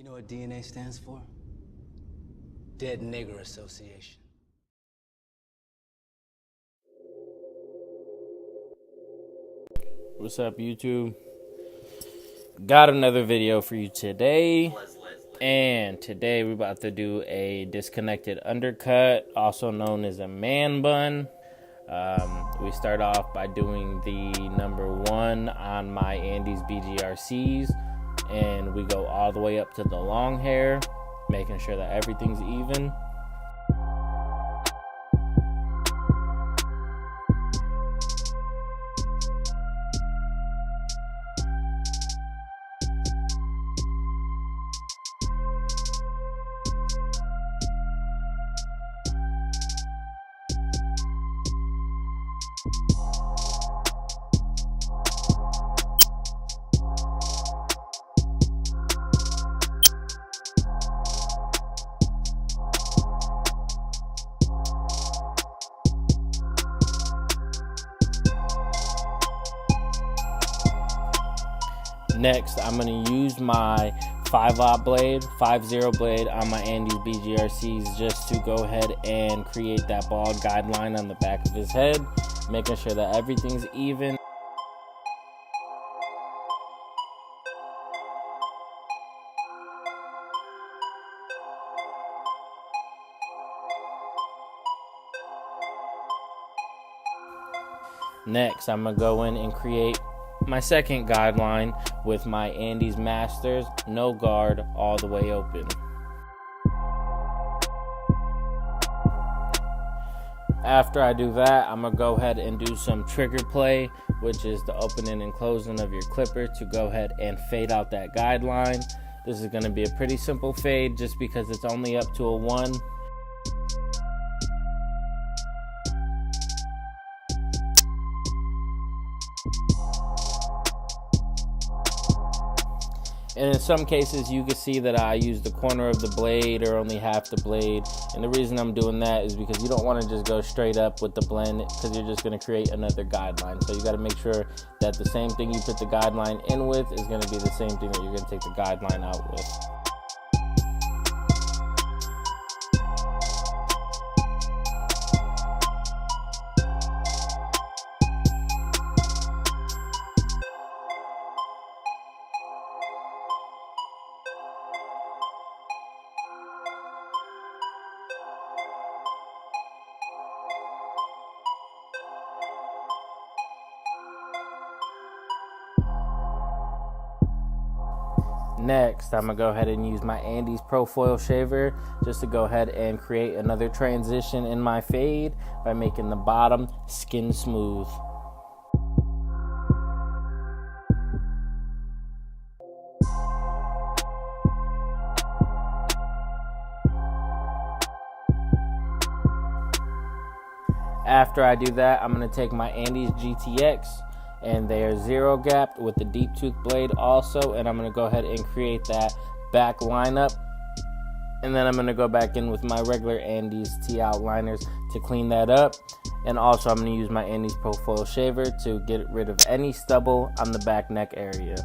You know what DNA stands for? Dead Nigger Association. What's up, YouTube? Got another video for you today. And today we're about to do a disconnected undercut, also known as a man bun. We start off by doing the number 1 on my Andy's BGRCs. And we go all the way up to the long hair, making sure that everything's even. Next, I'm going to use my 5-0 blade on my Andy's BGRCs just to go ahead and create that bald guideline on the back of his head, making sure that everything's even. Next, I'm going to go in and create my second guideline with my Andy's Masters, no guard, all the way open. After I do that, I'm going to go ahead and do some trigger play, which is the opening and closing of your clipper to go ahead and fade out that guideline. This is going to be a pretty simple fade just because it's only up to a 1. And in some cases, you can see that I use the corner of the blade or only half the blade. And the reason I'm doing that is because you don't want to just go straight up with the blend because you're just going to create another guideline. So you got to make sure that the same thing you put the guideline in with is going to be the same thing that you're going to take the guideline out with. Next, I'm going to go ahead and use my Andy's Pro Foil Shaver just to go ahead and create another transition in my fade by making the bottom skin smooth. After I do that, I'm going to take my Andy's GTX, and they are 0 gapped with the deep tooth blade also, and I'm going to go ahead and create that back lineup. And then I'm going to go back in with my regular Andy's T-out liners to clean that up. And also I'm going to use my Andy's Pro Foil Shaver to get rid of any stubble on the back neck area.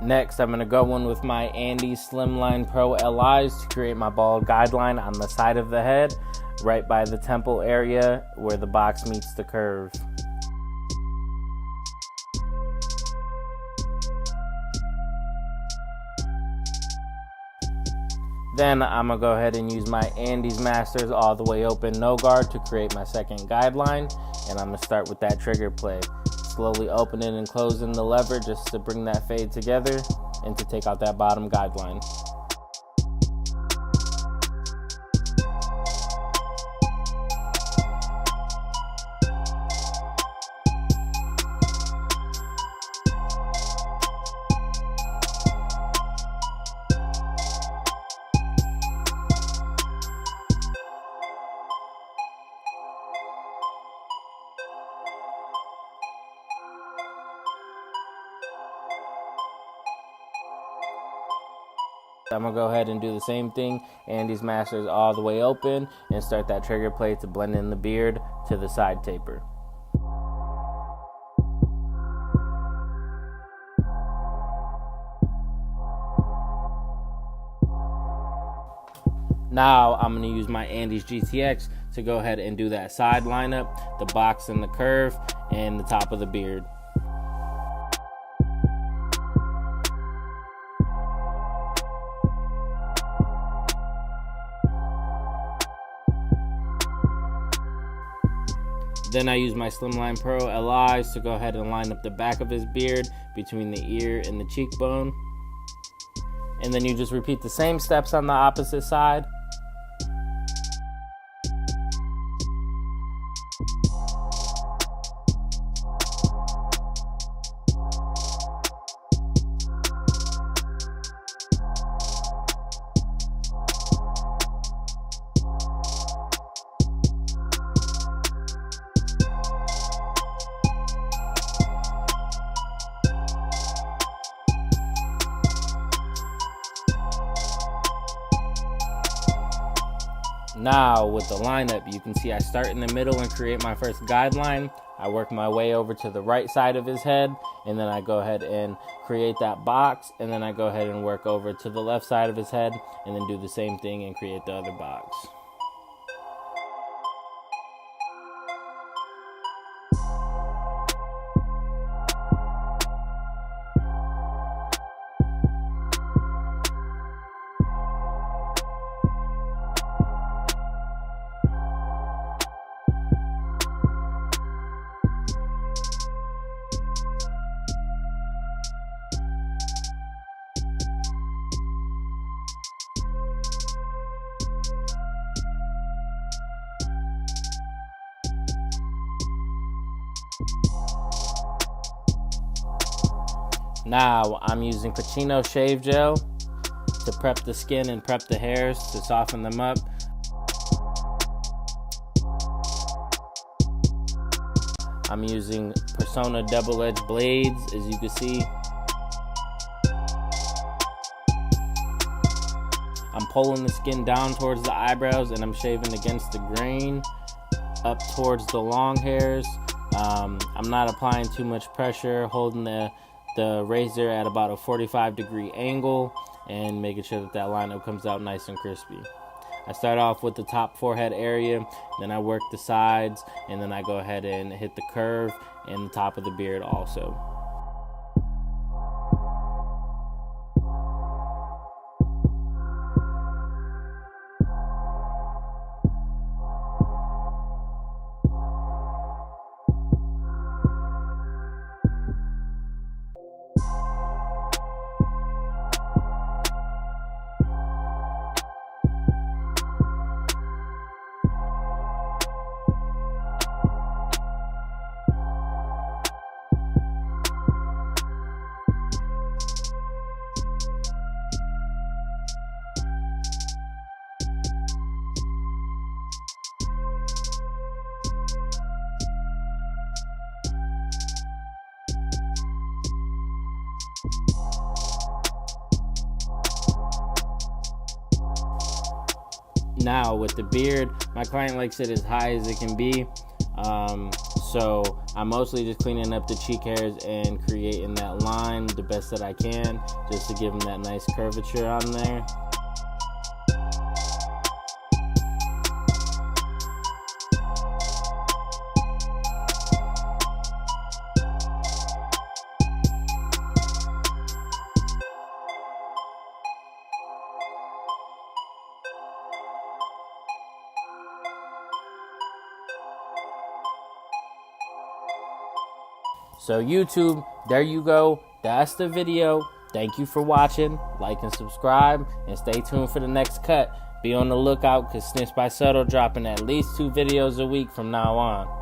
Next, I'm going to go in with my Andy's Slimline Pro LIs to create my bald guideline on the side of the head, right by the temple area where the box meets the curve. Then I'm gonna go ahead and use my Andes Masters all the way open no guard to create my second guideline, and I'm gonna start with that trigger play, slowly opening and closing the lever just to bring that fade together and to take out that bottom guideline. I'm gonna go ahead and do the same thing, Andes Masters all the way open, and start that trigger play to blend in the beard to the side taper. Now I'm gonna use my Andes GTX to go ahead and do that side lineup, the box and the curve, and the top of the beard. Then I use my Slimline Pro LIs to go ahead and line up the back of his beard between the ear and the cheekbone. And then you just repeat the same steps on the opposite side. Now with the lineup, you can see I start in the middle and create my first guideline. I work my way over to the right side of his head, and then I go ahead and create that box, and then I go ahead and work over to the left side of his head, and then do the same thing and create the other box. Now I'm using Pacino shave gel to prep the skin and prep the hairs to soften them up. I'm using Persona double-edged blades, as you can see. I'm pulling the skin down towards the eyebrows, and I'm shaving against the grain up towards the long hairs. I'm not applying too much pressure, holding the razor at about a 45-degree angle and making sure that lineup comes out nice and crispy. I start off with the top forehead area, then I work the sides, and then I go ahead and hit the curve and the top of the beard also. Now with the beard, my client likes it as high as it can be, so I'm mostly just cleaning up the cheek hairs and creating that line the best that I can, just to give them that nice curvature on there. So YouTube, there you go. That's the video. Thank you for watching. Like and subscribe, and stay tuned for the next cut. Be on the lookout because Snitch by Subtle dropping at least 2 videos a week from now on.